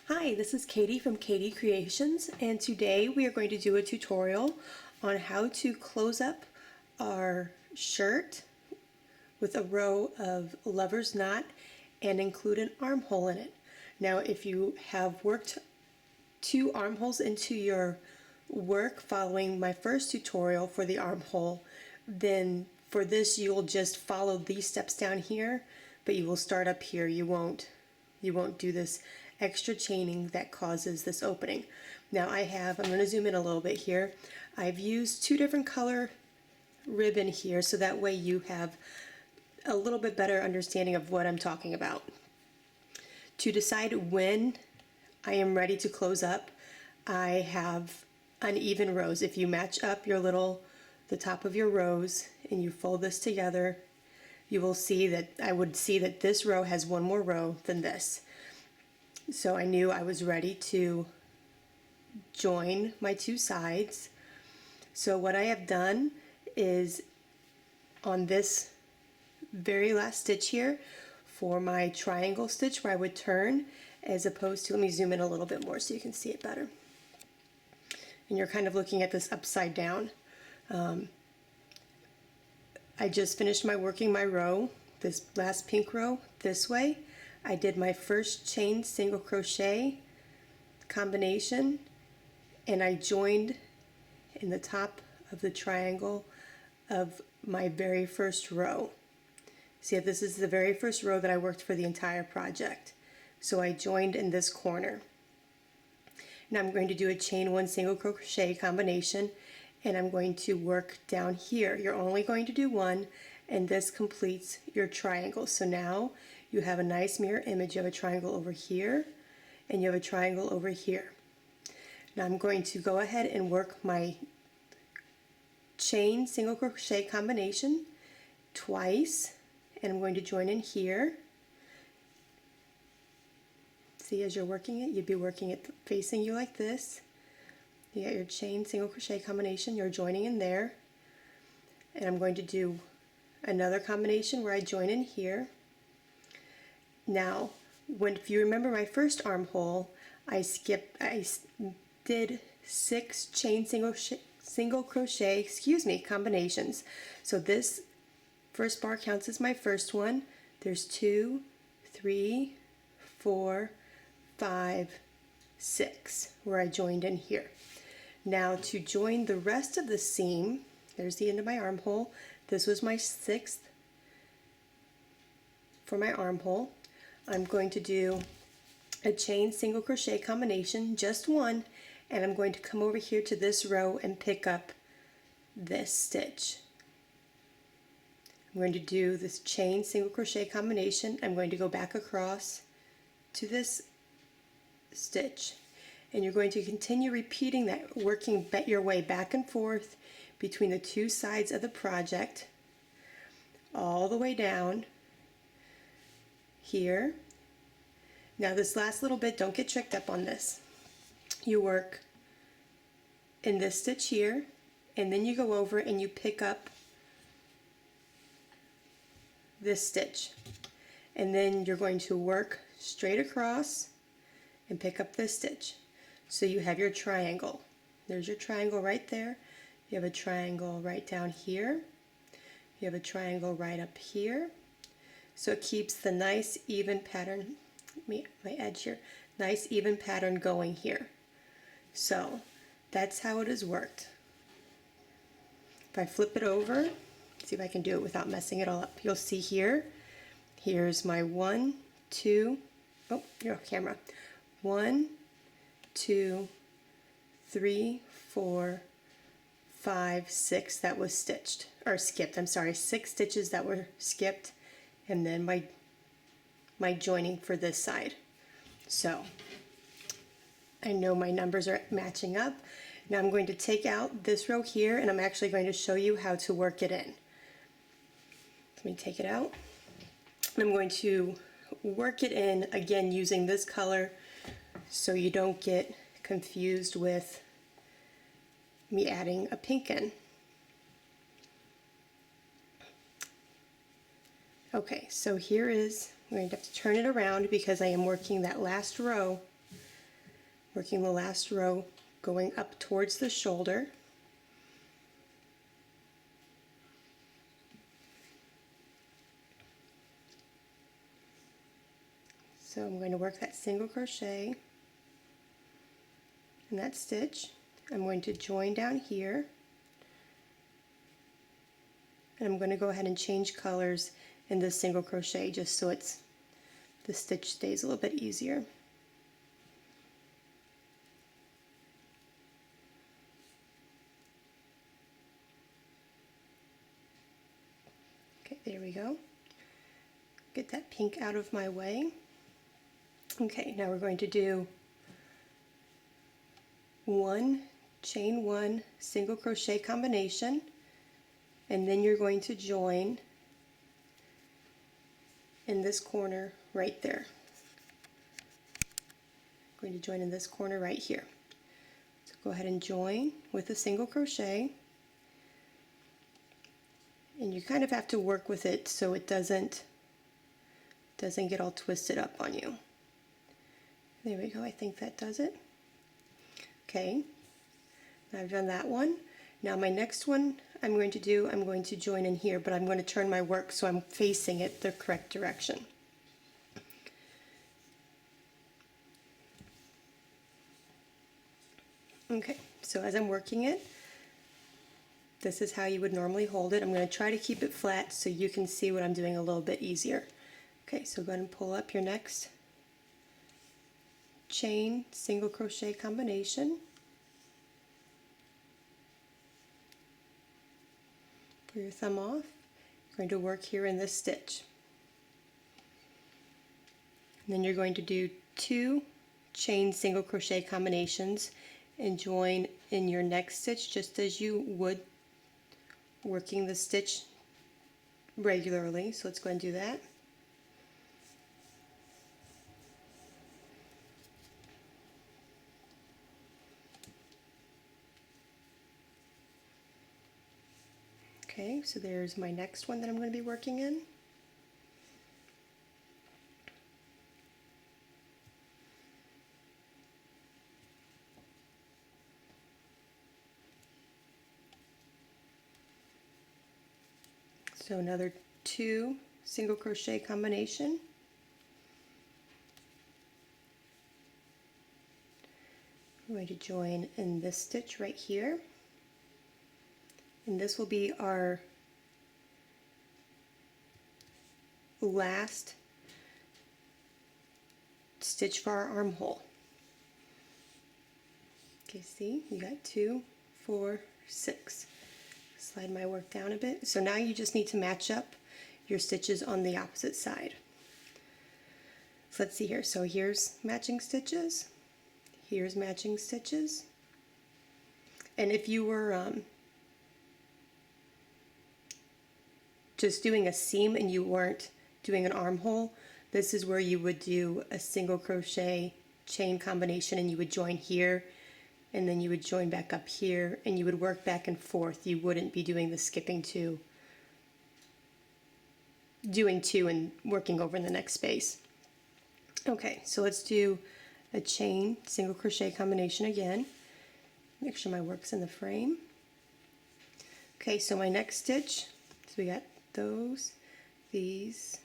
Hi, this is Katie from Katie Creations, and today we are going to do a tutorial on how to close up our shirt with a row of lover's knot and include an armhole in it. Now, if you have worked 2 armholes into your work following my first tutorial for the armhole, then for this you'll just follow these steps down here, but you will start up here. You won't do this extra chaining that causes this opening. Now I'm going to zoom in a little bit here. I've used 2 different color ribbon here, so that way you have a little bit better understanding of what I'm talking about. To decide when I am ready to close up, I have uneven rows. If you match up the top of your rows and you fold this together, you will see that I would see that this row has one more row than this. So I knew I was ready to join my 2 sides. So what I have done is on this very last stitch here for my triangle stitch where I would turn, as opposed to, let me zoom in a little bit more so you can see it better. And you're kind of looking at this upside down. I just finished working my row, this last pink row, this way. I did my first chain single crochet combination, and I joined in the top of the triangle of my very first row. See, this is the very first row that I worked for the entire project. So I joined in this corner. Now I'm going to do a chain 1 single crochet combination, and I'm going to work down here. You're only going to do 1, and this completes your triangle. So now you have a nice mirror image. You have a triangle over here, and you have a triangle over here. Now I'm going to go ahead and work my chain single crochet combination twice, and I'm going to join in here. See, as you're working it, you'd be working it facing you like this. You got your chain single crochet combination, you're joining in there, and I'm going to do another combination where I join in here. Now, if you remember my first armhole, I did 6 chain single crochet combinations. So this first bar counts as my first one. There's 2, 3, 4, 5, 6 where I joined in here. Now to join the rest of the seam, there's the end of my armhole. This was my 6th for my armhole. I'm going to do a chain single crochet combination, just 1, and I'm going to come over here to this row and pick up this stitch. I'm going to do this chain single crochet combination. I'm going to go back across to this stitch, and you're going to continue repeating that, working your way back and forth between the 2 sides of the project all the way down here. Now this last little bit, don't get tricked up on this. You work in this stitch here, and then you go over and you pick up this stitch, and then you're going to work straight across and pick up this stitch. So you have your triangle. There's your triangle right there. You have a triangle right down here. You have a triangle right up here. So it keeps the nice even pattern, my edge here, nice even pattern going here. So that's how it has worked. If I flip it over, see if I can do it without messing it all up. You'll see here's my 1, 2, oh, your camera. 1, 2, 3, 4, 5, 6 that was stitched, or skipped, I'm sorry, 6 stitches that were skipped, and then my joining for this side. So I know my numbers are matching up. Now I'm going to take out this row here, and I'm actually going to show you how to work it in. Let me take it out. I'm going to work it in again using this color so you don't get confused with me adding a pink in. Okay, so here is, I'm going to have to turn it around because I am working that last row working the last row going up towards the shoulder. So I'm going to work that single crochet in that stitch. I'm going to join down here, and I'm going to go ahead and change colors in the single crochet just so the stitch stays a little bit easier. Okay, there we go. Get that pink out of my way. Okay, now we're going to do chain one single crochet combination, and then you're going to join in this corner right there. I'm going to join in this corner right here. So go ahead and join with a single crochet, and you kind of have to work with it so it doesn't get all twisted up on you. There we go, I think that does it. Okay, I've done that one. Now my next one I'm going to join in here, but I'm going to turn my work so I'm facing it the correct direction. Okay, so as I'm working it, this is how you would normally hold it. I'm going to try to keep it flat so you can see what I'm doing a little bit easier. Okay, so go ahead and pull up your next chain single crochet combination. Pull your thumb off. You're going to work here in this stitch. And then you're going to do 2 chain single crochet combinations and join in your next stitch just as you would working the stitch regularly. So let's go ahead and do that. Okay, so there's my next one that I'm going to be working in. So another 2 single crochet combination. I'm going to join in this stitch right here. And this will be our last stitch for our armhole. Okay, see, you got 2, 4, 6. Slide my work down a bit. So now you just need to match up your stitches on the opposite side. So let's see here. So here's matching stitches. Here's matching stitches. And if you were just doing a seam and you weren't doing an armhole, this is where you would do a single crochet chain combination, and you would join here, and then you would join back up here, and you would work back and forth. You wouldn't be doing the skipping 2, doing 2 and working over in the next space. Okay, so let's do a chain single crochet combination again. Make sure my work's in the frame. Okay, so my next stitch, so we got those, these.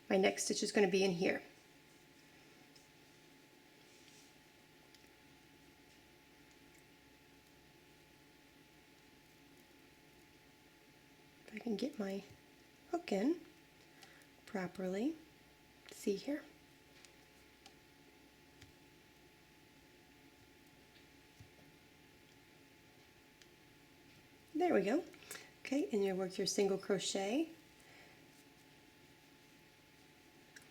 My next stitch is going to be in here. If I can get my hook in properly, see here. There we go. Okay, and you work your single crochet.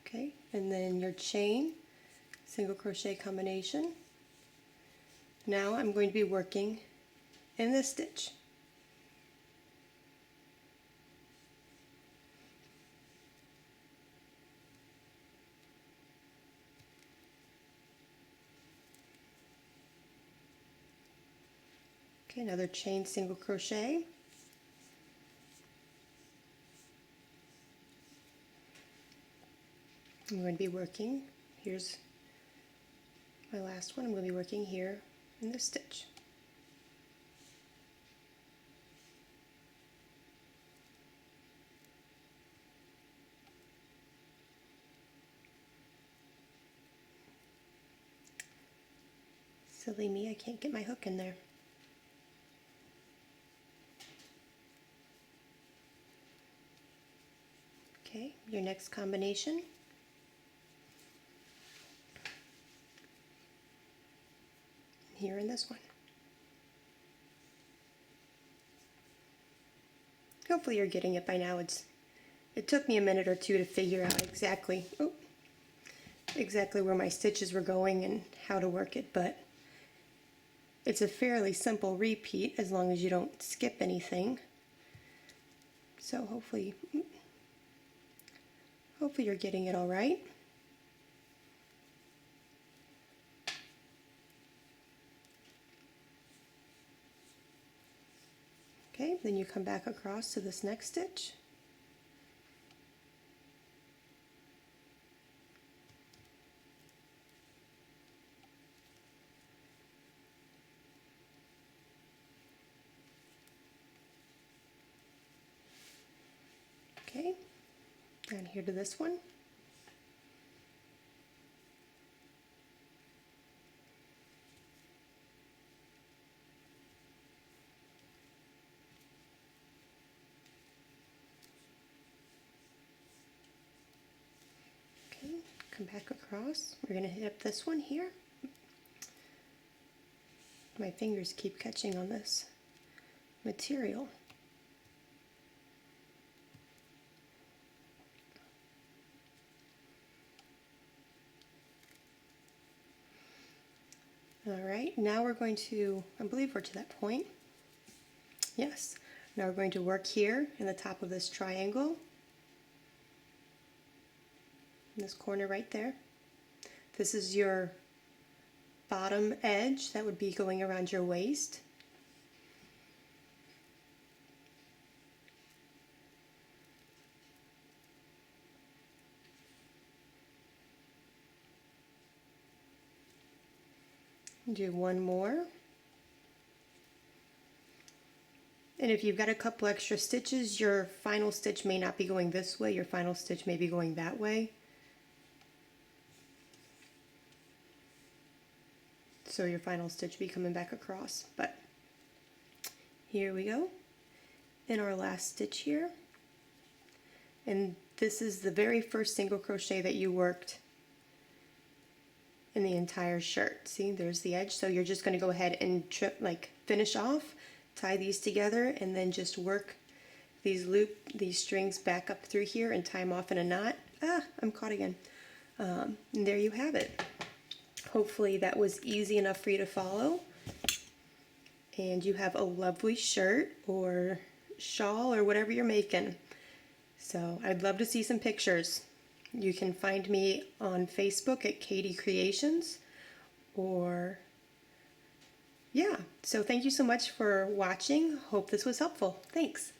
Okay, and then your chain single crochet combination. Now I'm going to be working in this stitch. Okay, another chain single crochet. I'm going to be working, here's my last one, I'm going to be working here in this stitch. Silly me, I can't get my hook in there. Okay, your next combination. Here in this one. Hopefully you're getting it by now. It took me a minute or two to figure out exactly where my stitches were going and how to work it, but it's a fairly simple repeat as long as you don't skip anything. So hopefully you're getting it all right. Okay, then you come back across to this next stitch. Okay, down here to this one. Okay, come back across. We're going to hit up this one here. My fingers keep catching on this material. Alright, now we're going to, I believe we're to that point. Yes, now we're going to work here in the top of this triangle. In this corner right there. This is your bottom edge that would be going around your waist. Do one more. And if you've got a couple extra stitches, your final stitch may not be going this way, your final stitch may be going that way. So your final stitch will be coming back across. But here we go in our last stitch here. And this is the very first single crochet that you worked in the entire shirt. See, there's the edge. So you're just going to go ahead and finish off, tie these together, and then just work these strings back up through here and tie them off in a knot. Ah, I'm caught again. And there you have it. Hopefully that was easy enough for you to follow. And you have a lovely shirt or shawl or whatever you're making. So I'd love to see some pictures. You can find me on Facebook at Katie Creations, or yeah. So thank you so much for watching. Hope this was helpful. Thanks.